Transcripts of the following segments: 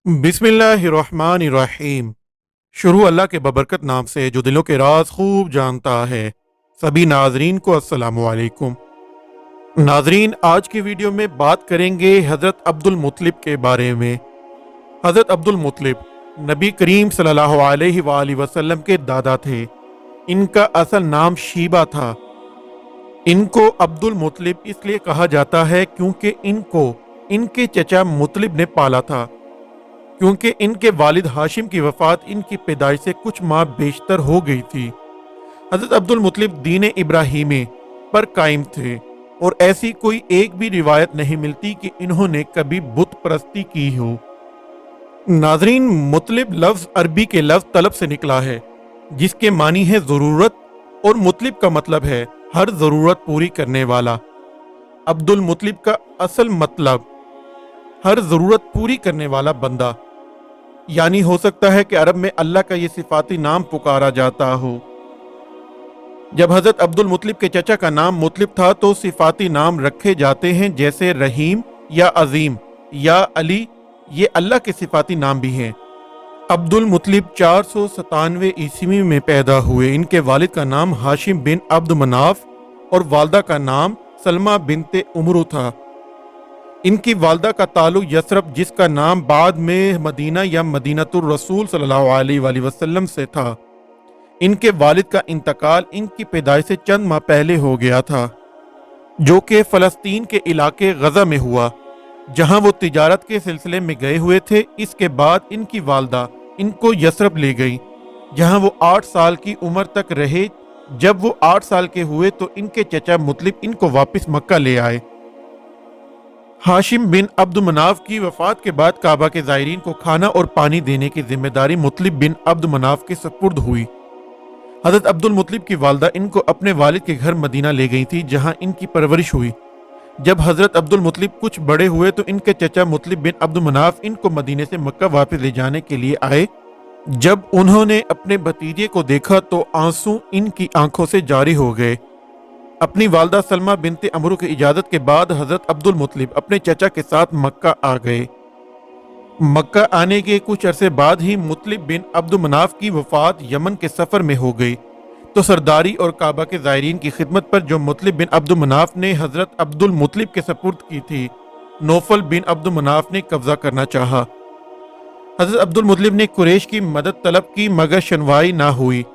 बिस्मिल्लाहिर्रहमानिर्रहीम। शुरू अल्लाह के बबरकत नाम से जो दिलों के राज खूब जानता है। सभी नाजरीन को अस्सलामु अलैकुम। नाजरीन, आज की वीडियो में बात करेंगे हज़रत अब्दुल मुत्तलिब के बारे में। हज़रत अब्दुल मुत्तलिब नबी करीम सल्लल्लाहु अलैहि वसल्लम के दादा थे। इनका असल नाम शीबा था। इनको अब्दुल मुत्तलिब इसलिए कहा जाता है क्योंकि इनको इनके चचा मुत्तलिब ने पाला था, क्योंकि इनके वालिद हाशिम की वफात इनकी पैदाइश से कुछ माह बेशतर हो गई थी। हज़रत अब्दुल मुत्तलिब दीन इब्राहीमी पर कायम थे और ऐसी कोई एक भी रिवायत नहीं मिलती कि इन्होंने कभी बुत परस्ती की हो। नाजरीन, मुत्तलिब लफ्ज़ अरबी के लफ्ज़ तलब से निकला है, जिसके मानी है ज़रूरत, और मुत्तलिब का मतलब है हर ज़रूरत पूरी करने वाला। अब्दुल मुत्तलिब का असल मतलब हर ज़रूरत पूरी करने वाला बंदा, यानी हो सकता है कि अरब में अल्लाह का ये सिफाती नाम पुकारा जाता हो। जब हज़रत अब्दुल मुत्तलिब के चचा का नाम मुत्तलिब था तो सिफाती नाम रखे जाते हैं, जैसे रहीम या अजीम या अली। ये अल्लाह के सिफाती नाम भी हैं। अब्दुल मुत्तलिब 497 ईस्वी में पैदा हुए। इनके वालिद का नाम हाशिम बिन अब्द मनाफ और वालदा का नाम सलमा बिनते उमरू था। इनकी वालदा का ताल्लुक यसरब, जिसका नाम बाद में मदीना या मदीनतुर रसूल सल्लल्लाहु अलैहि वसल्लम से था। इनके वालिद का इंतकाल इनकी पैदाइश से चंद माह पहले हो गया था, जो कि फ़लस्तीन के इलाके गज़ा में हुआ, जहां वो तिजारत के सिलसिले में गए हुए थे। इसके बाद इनकी वालदा इनको यसरब ले गई, जहां वो 8 साल की उम्र तक रहे। जब वो 8 साल के हुए तो इनके चचा मुत्तलिब इनको वापस मक्का ले आए। हाशिम बिन अब्द मनाफ की वफात के बाद काबा के ज़ायरीन को खाना और पानी देने की जिम्मेदारी मुत्तलिब बिन अब्द मनाफ के सपुर्द हुई। हज़रत अब्दुल मुत्तलिब की वालदा इनको अपने वालिद के घर मदीना ले गई थी, जहां इनकी परवरिश हुई। जब हज़रत अब्दुल मुत्तलिब कुछ बड़े हुए तो इनके चचा मुत्तलिब बिन अब्द मनाफ इनको मदीने से मक्का वापस ले जाने के लिए आए। जब उन्होंने अपने भतीजे को देखा तो आंसू इनकी आंखों से जारी हो गए। अपनी वालदा सलमा बिनते अमरू की इजाज़त के बाद हज़रत अब्दुल मुत्तलिब अपने चचा के साथ मक्का आ गए। मक्का आने के कुछ अरसे बाद ही मुत्तलिब बिन अब्द मनाफ की वफात यमन के सफ़र में हो गई, तो सरदारी और काबा के ज़ायरीन की खिदमत पर जो मुत्तलिब बिन अब्द मनाफ ने हज़रत अब्दुल मुत्तलिब के सपुर्द की थी, नौफल बिन अब्द मनाफ ने कब्जा करना चाहा। हज़रत अब्दुल मुत्तलिब ने कुरैश की मदद तलब की, मगर शनवाई ना हुई।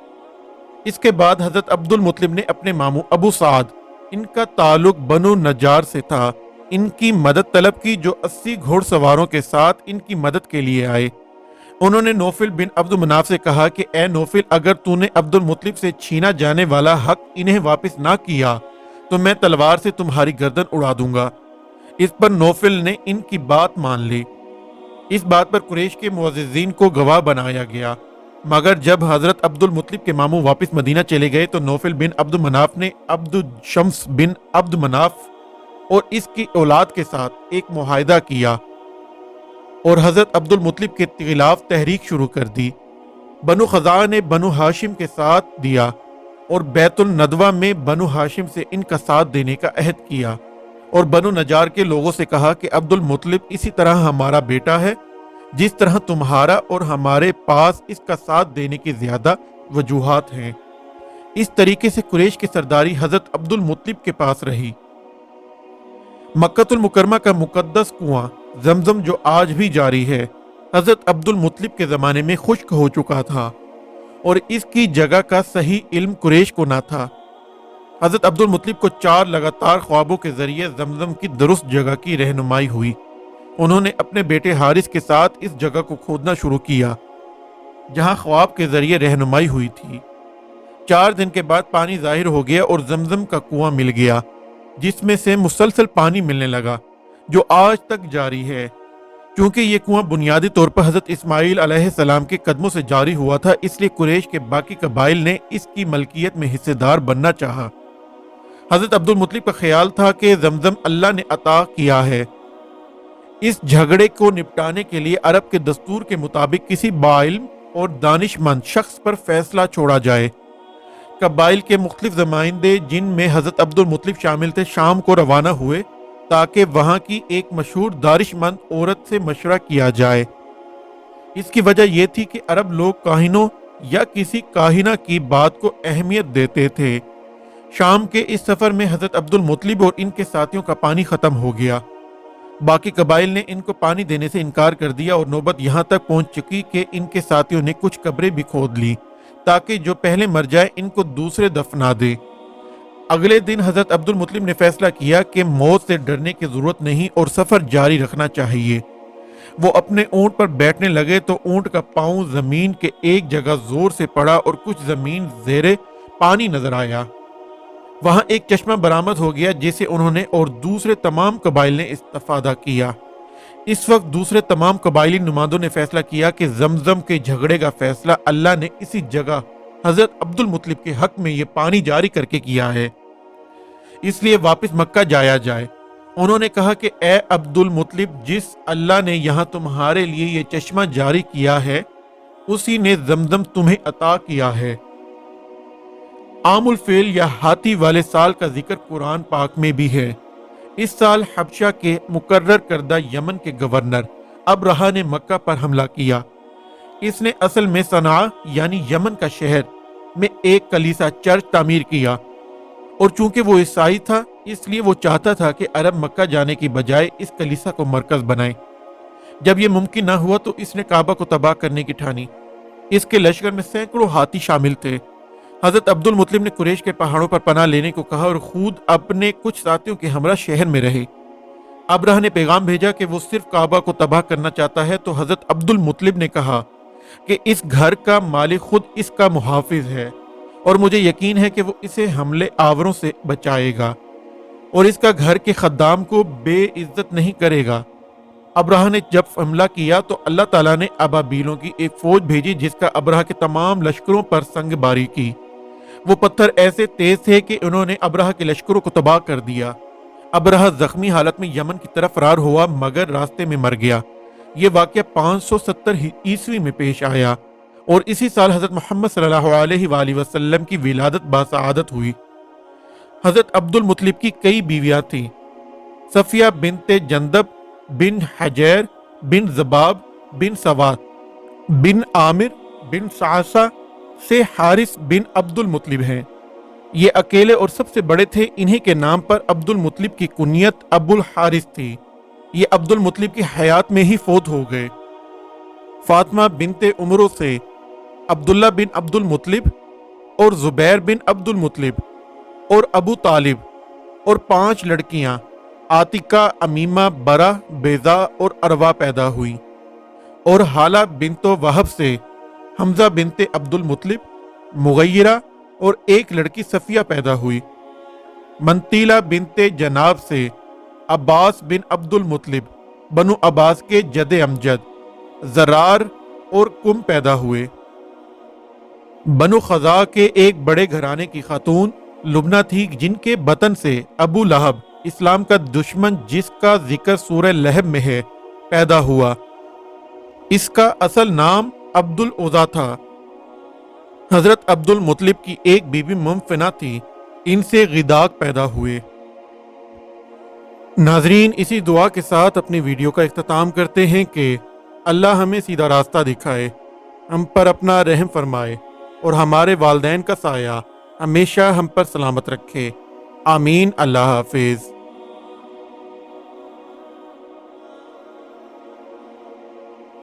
इसके बाद हज़रत अब्दुल मुत्तलिब ने अपने मामू अबू साद, इनका ताल्लुक बनु नजार से था, इनकी मदद तलब की, जो 80 घोड़सवारों के साथ इनकी मदद के लिए आए। उन्होंने नौफिल बिन अब्द मनाफ से कहा कि ए नौफिल, अगर तूने अब्दुल मुत्तलिब से छीना जाने वाला हक इन्हें वापस ना किया तो मैं तलवार से तुम्हारी गर्दन उड़ा दूंगा। इस पर नौफिल ने इनकी बात मान ली। इस बात पर कुरैश के मुअज़्ज़िज़ीन को गवाह बनाया गया, मगर जब हज़रत अब्दुल मुत्तलिब के मामू वापस मदीना चले गए तो नौफिल बिन अब्द मनाफ ने अब्दुल शम्स बिन अब्द मनाफ और इसकी औलाद के साथ एक मुआहिदा किया और हज़रत अब्दुल मुत्तलिब के खिलाफ तहरीक शुरू कर दी। बनु खज़ा ने बनु हाशिम के साथ दिया और बैतुल नदवा में बनु हाशिम से इनका साथ देने का अहद किया और बनु नजार के लोगों से कहा कि अब्दुल मुत्तलिब इसी तरह हमारा बेटा है, जिस तरह तुम्हारा और हमारे पास इसका साथ देने की ज्यादा वजूहात हैं। इस तरीके से कुरैश की सरदारी हज़रत अब्दुल मुत्तलिब के पास रही। मक्कतुल मुकरमा का मुकद्दस कुआं जमजम, जो आज भी जारी है, हज़रत अब्दुल मुत्तलिब के ज़माने में खुश्क हो चुका था और इसकी जगह का सही इल्म कुरैश को ना था। हज़रत अब्दुल मुत्तलिब को 4 लगातार ख्वाबों के जरिए जमजम की दुरुस्त जगह की रहनुमाई हुई। उन्होंने अपने बेटे हारिस के साथ इस जगह को खोदना शुरू किया, जहां ख्वाब के जरिए रहनुमाई हुई थी। 4 दिन के बाद पानी जाहिर हो गया और जमजम का कुआं मिल गया, जिसमें से मुसलसल पानी मिलने लगा, जो आज तक जारी है। क्योंकि ये कुआं बुनियादी तौर पर हज़रत इस्माइल अलैहिस्सलाम के कदमों से जारी हुआ था, इसलिए कुरैश के बाकी कबाइल ने इसकी मलकियत में हिस्सेदार बनना चाहा। हज़रत अब्दुल मुत्तलिब का ख्याल था कि जमजम अल्लाह ने अता किया है। इस झगड़े को निपटाने के लिए अरब के दस्तूर के मुताबिक किसी बाइल्म और दानिशमंद शख्स पर फैसला छोड़ा जाए। कबाइल के मुख्तलिफ नुमाइंदे, जिनमें हज़रत अब्दुल मुत्तलिब शामिल थे, शाम को रवाना हुए ताकि वहां की एक मशहूर दानिशमंद औरत से मशवरा किया जाए। اس کی وجہ یہ تھی کہ عرب لوگ کاہنوں یا کسی کاہنہ کی بات کو اہمیت دیتے تھے۔ شام کے اس سفر میں حضرت عبد المطلب اور ان کے ساتھیوں کا پانی ختم ہو گیا۔ باقی قبائل نے ان کو پانی دینے سے انکار کر دیا اور نوبت یہاں تک پہنچ چکی کہ ان کے ساتھیوں نے کچھ قبریں بھی کھود لی تاکہ جو پہلے مر جائے ان کو دوسرے دفنا دے۔ اگلے دن حضرت عبد المطلب نے فیصلہ کیا کہ موت سے ڈرنے کی ضرورت نہیں اور سفر جاری رکھنا چاہیے۔ وہ اپنے اونٹ پر بیٹھنے لگے تو اونٹ کا پاؤں زمین کے ایک جگہ زور سے پڑا اور کچھ زمین زیر پانی نظر آیا۔ وہاں ایک چشمہ برآمد ہو گیا جسے انہوں نے اور دوسرے تمام قبائل نے استفادہ کیا۔ اس وقت دوسرے تمام قبائلی نمائندوں نے فیصلہ کیا کہ زمزم کے جھگڑے کا فیصلہ اللہ نے اسی جگہ حضرت عبد المطلب کے حق میں یہ پانی جاری کر کے کیا ہے، اس لیے واپس مکہ جایا جائے۔ انہوں نے کہا کہ اے عبد المطلب، جس اللہ نے یہاں تمہارے لیے یہ چشمہ جاری کیا ہے اسی نے زمزم تمہیں عطا کیا ہے۔ عام الفیل یا ہاتھی والے سال کا ذکر قرآن پاک میں بھی ہے۔ اس سال حبشہ کے مقرر کردہ یمن کے گورنر ابرہہ نے مکہ پر حملہ کیا۔ اس نے اصل میں صنعاء یعنی یمن کا شہر میں ایک کلیسا چرچ تعمیر کیا، اور چونکہ وہ عیسائی تھا اس لیے وہ چاہتا تھا کہ عرب مکہ جانے کی بجائے اس کلیسا کو مرکز بنائیں۔ جب یہ ممکن نہ ہوا تو اس نے کعبہ کو تباہ کرنے کی ٹھانی۔ اس کے لشکر میں سینکڑوں ہاتھی شامل تھے۔ حضرت عبد المطلب نے قریش کے پہاڑوں پر پناہ لینے کو کہا اور خود اپنے کچھ ساتھیوں کے ہمراہ شہر میں رہے۔ ابرہہ نے پیغام بھیجا کہ وہ صرف کعبہ کو تباہ کرنا چاہتا ہے، تو حضرت عبد المطلب نے کہا کہ اس گھر کا مالک خود اس کا محافظ ہے اور مجھے یقین ہے کہ وہ اسے حملے آوروں سے بچائے گا اور اس کا گھر کے خدام کو بے عزت نہیں کرے گا۔ ابرہہ نے جب حملہ کیا تو اللہ تعالیٰ نے ابابیلوں کی ایک فوج بھیجی جس کا ابرہہ کے تمام لشکروں پر سنگ باری کی۔ وہ پتھر ایسے تیز تھے کہ انہوں نے ابرہہ کے لشکروں کو تباہ کر دیا۔ ابرہہ زخمی حالت میں یمن کی طرف فرار ہوا مگر راستے میں مر گیا۔ یہ واقعہ 570 عیسوی میں پیش آیا اور اسی سال حضرت محمد صلی اللہ علیہ وآلہ وسلم کی ولادت باسعادت ہوئی۔ حضرت عبد المطلب کی کئی بیویاں تھیں۔ صفیہ بنت جندب بن حجیر بن زباب بن سوات بن عامر بن سعصہ سے حارث بن عبد المطلب ہیں۔ یہ اکیلے اور سب سے بڑے تھے۔ انہی کے نام پر عبد المطلب کی کنیت ابو الحارث تھی۔ یہ عبد المطلب کی حیات میں ہی فوت ہو گئے۔ فاطمہ بنت عمرو سے عبداللہ بن عبد المطلب اور زبیر بن عبد المطلب اور ابو طالب اور 5 لڑکیاں عاتقہ، امیمہ، برہ، بیضا اور اروا پیدا ہوئی، اور حالہ بنت وہب سے حمزہ بنت عبد المطلب، مغیرہ اور ایک لڑکی صفیہ پیدا ہوئی۔ منتیلہ بنت جناب سے عباس بن عبد المطلب بنو عباس کے جد امجد، زرار اور کم پیدا ہوئے۔ بنو خزاع کے ایک بڑے گھرانے کی خاتون لبنہ تھی جن کے بطن سے ابو لہب، اسلام کا دشمن جس کا ذکر سورہ لہب میں ہے، پیدا ہوا۔ اس کا اصل نام عبد العزیٰ تھا۔ حضرت عبد المطلب کی ایک بیوی ممفنہ تھی، ان سے غداق پیدا ہوئے۔ ناظرین، اسی دعا کے ساتھ اپنی ویڈیو کا اختتام کرتے ہیں کہ اللہ ہمیں سیدھا راستہ دکھائے، ہم پر اپنا رحم فرمائے اور ہمارے والدین کا سایہ ہمیشہ ہم پر سلامت رکھے۔ آمین۔ اللہ حافظ۔